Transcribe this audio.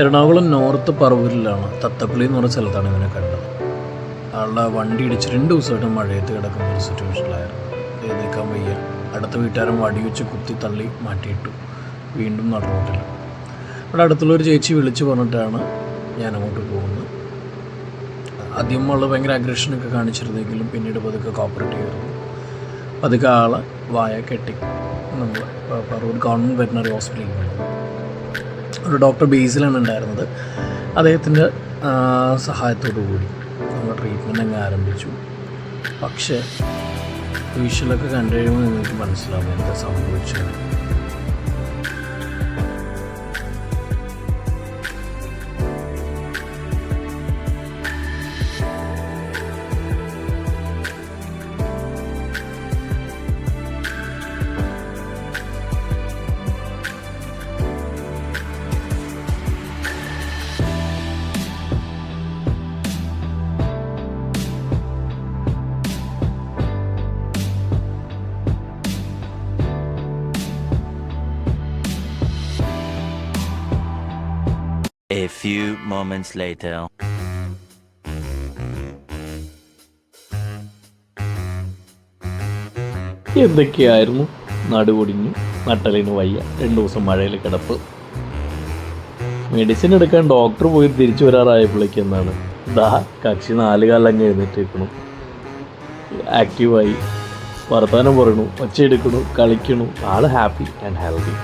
Ernakulam north പറവൂരിലാണ് Thathappally എന്ന് പറഞ്ഞ സ്ഥലത്താണ് ഇവനെ കണ്ടത്. ആളുടെ വണ്ടി ഇടിച്ച് 2 ദിവസമായിട്ട് മഴയത്ത് കിടക്കുന്ന ഒരു സിറ്റുവേഷനിലായിരുന്നു. എഴുന്നേക്കാൻ വയ്യ. അടുത്ത വീട്ടുകാരൻ വടി വെച്ച് കുത്തി തള്ളി മാറ്റിയിട്ടു. വീണ്ടും നടന്നിട്ടില്ല. അവിടെ അടുത്തുള്ളൊരു ചേച്ചി വിളിച്ച് പറഞ്ഞിട്ടാണ് ഞാൻ അങ്ങോട്ട് പോകുന്നത്. ആദ്യം ഉള്ള ഭയങ്കര അഗ്രഷനൊക്കെ കാണിച്ചിരുന്നെങ്കിലും പിന്നീട് പതുക്കെ കോപ്പറേറ്റ് ചെയ്തിരുന്നു. പതുക്കെ ആളെ വായ കെട്ടി നമ്മൾ പറവൂർ ഗവൺമെൻറ് വെറ്റിനറി ഹോസ്പിറ്റലിൽ പോയി. ഒരു ഡോക്ടർ ബേസിലാണ് ഉണ്ടായിരുന്നത്. അദ്ദേഹത്തിൻ്റെ സഹായത്തോടു കൂടി നമ്മൾ ട്രീറ്റ്മെൻറ്റ് അങ്ങ് ആരംഭിച്ചു. പക്ഷേ വിഷ്വലൊക്കെ കണ്ടു കഴിയുമ്പോൾ നിങ്ങൾക്ക് മനസ്സിലാവും എന്താ സംഭവിച്ചത്. A few moments later. എന്തൊക്കെയായിരുന്നു? നടുവൊടിഞ്ഞു, നട്ടലിന് വയ്യ, 2 ദിവസം മഴയിൽ കിടപ്പ്. മെഡിസിൻ എടുക്കാൻ ഡോക്ടർ പോയി തിരിച്ചു വരാറായപ്പോഴേക്ക് എന്താണ് കക്ഷി 4 കാലം എഴുന്നേറ്റേക്കണു, ആക്റ്റീവായി വർത്തമാനം പറയണു, ഒച്ചയെടുക്കണു, കളിക്കണു. ആള് ഹാപ്പി ആൻഡ് ഹെൽത്തി.